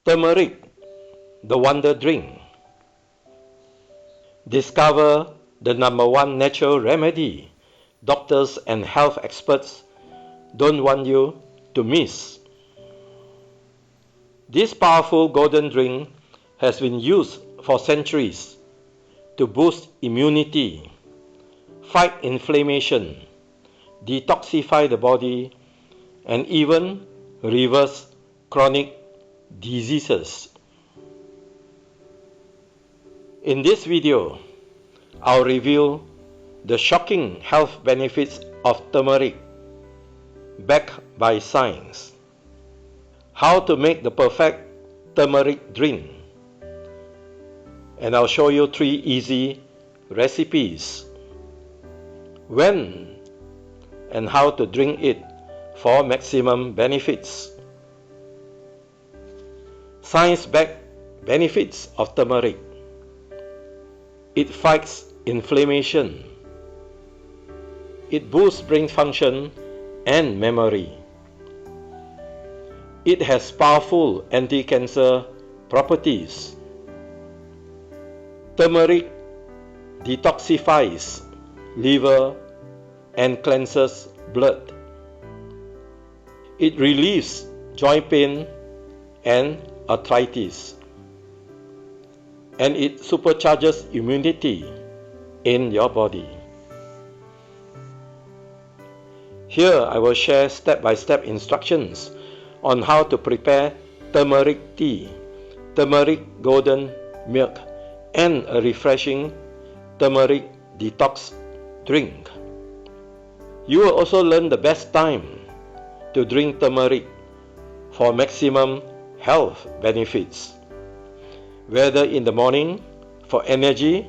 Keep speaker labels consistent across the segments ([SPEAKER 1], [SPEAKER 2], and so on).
[SPEAKER 1] Turmeric, the wonder drink. Discover the #1 natural remedy doctors and health experts don't want you to miss. This powerful golden drink has been used for centuries to boost immunity, fight inflammation, detoxify the body, and even reverse chronic diseases. In this video, I'll reveal the shocking health benefits of turmeric, backed by science, how to make the perfect turmeric drink, and I'll show you 3 easy recipes, when and how to drink it for maximum benefits. Science-backed benefits of turmeric. It fights inflammation. It boosts brain function and memory. It has powerful anti-cancer properties. Turmeric detoxifies liver and cleanses blood. It relieves joint pain and arthritis. And it supercharges immunity in your body. Here I will share step-by-step instructions on how to prepare turmeric tea, turmeric golden milk, and a refreshing turmeric detox drink. You will also learn the best time to drink turmeric for maximum health benefits, whether in the morning for energy,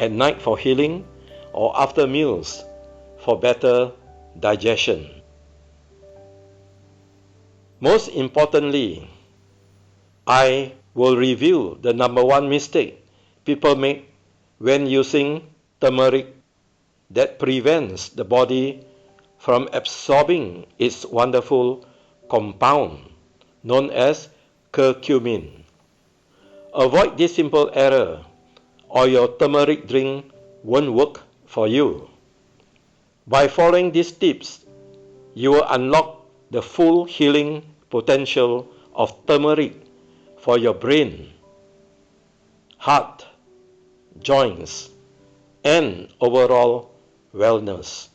[SPEAKER 1] at night for healing, or after meals for better digestion. Most importantly, I will review the #1 mistake people make when using turmeric that prevents the body from absorbing its wonderful compound known as curcumin. Avoid this simple error, or your turmeric drink won't work for you. By following these tips, you will unlock the full healing potential of turmeric for your brain, heart, joints, and overall wellness.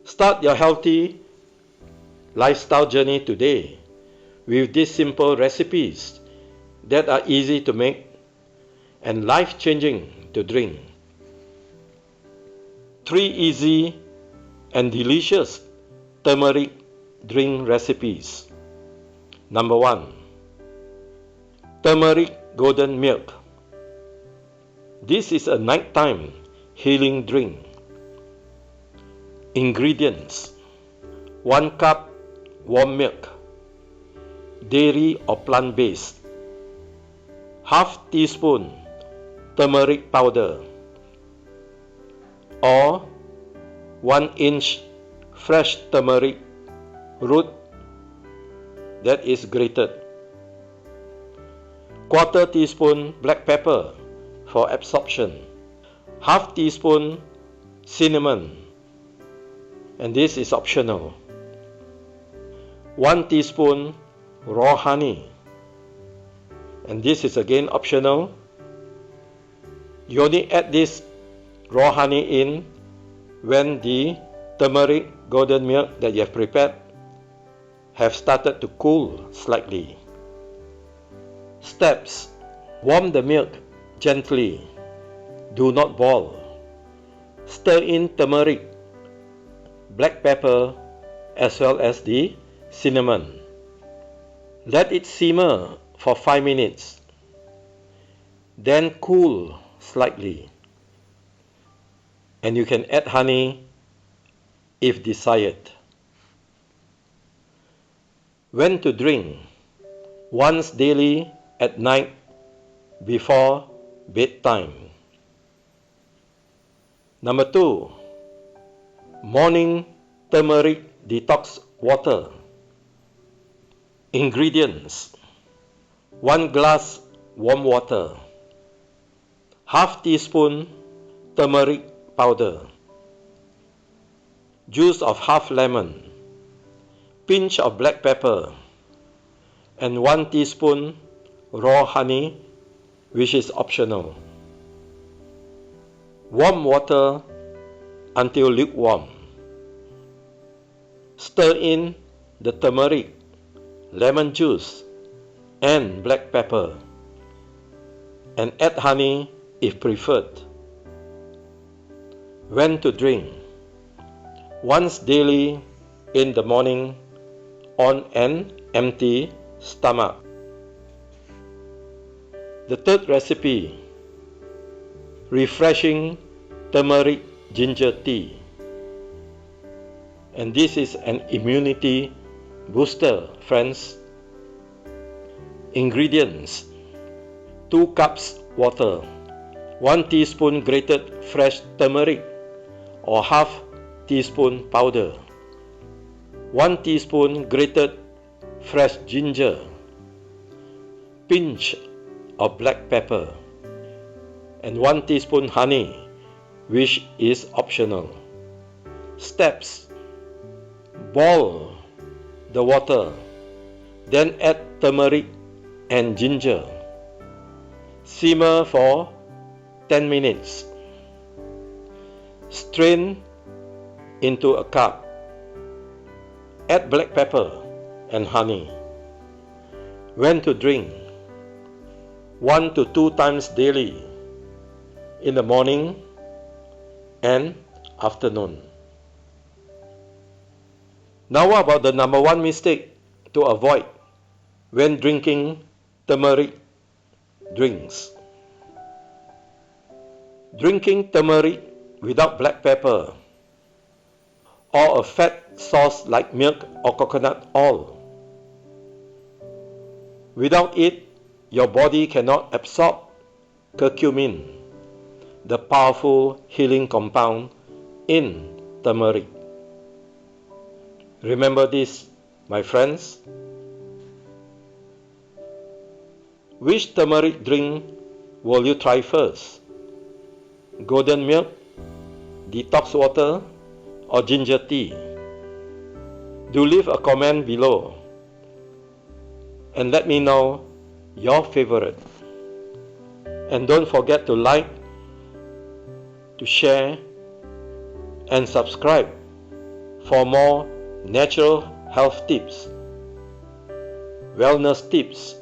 [SPEAKER 1] Start your healthy lifestyle journey today with these simple recipes that are easy to make and life-changing to drink. 3 easy and delicious turmeric drink recipes. #1. Turmeric golden milk. This is a nighttime healing drink. Ingredients: 1 cup warm milk, dairy or plant-based, ½ teaspoon turmeric powder, or 1 inch fresh turmeric root that is grated, ¼ teaspoon black pepper for absorption, ½ teaspoon cinnamon, and this is optional, 1 teaspoon raw honey, and this is again optional. You only add this raw honey in when the turmeric golden milk that you have prepared have started to cool slightly. Steps: warm the milk gently. Do not boil. Stir in turmeric, black pepper, as well as the cinnamon. Let it simmer for 5 minutes. Then cool slightly. And you can add honey if desired. When to drink: once daily at night before bedtime. #2. Morning turmeric detox water. Ingredients: 1 glass warm water, half teaspoon turmeric powder, juice of half lemon, pinch of black pepper, and 1 teaspoon raw honey, which is optional. Warm water until lukewarm. Stir in the turmeric, lemon juice, and black pepper, and add honey if preferred. When to drink: once daily in the morning on an empty stomach. The third recipe: refreshing turmeric ginger tea. And this is an immunity booster, friends. Ingredients: 2 cups water, 1 teaspoon grated fresh turmeric or half teaspoon powder, 1 teaspoon grated fresh ginger, pinch of black pepper, and 1 teaspoon honey, which is optional. Steps: boil the water, then add turmeric and ginger. Simmer for 10 minutes. Strain into a cup. Add black pepper and honey. When to drink: 1 to 2 times daily, in the morning and afternoon. Now about the number 1 mistake to avoid when drinking turmeric drinks. Drinking turmeric without black pepper or a fat sauce like milk or coconut oil. Without it, your body cannot absorb curcumin, the powerful healing compound in turmeric. Remember this, my friends. Which turmeric drink will you try first? Golden milk, detox water, or ginger tea? Do leave a comment below and let me know your favorite. And don't forget to like, to share, and subscribe for more natural health tips, wellness tips,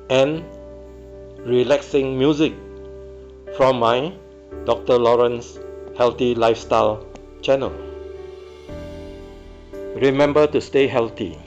[SPEAKER 1] and relaxing music from my Dr. Lawrence Healthy Lifestyle channel. Remember to stay healthy.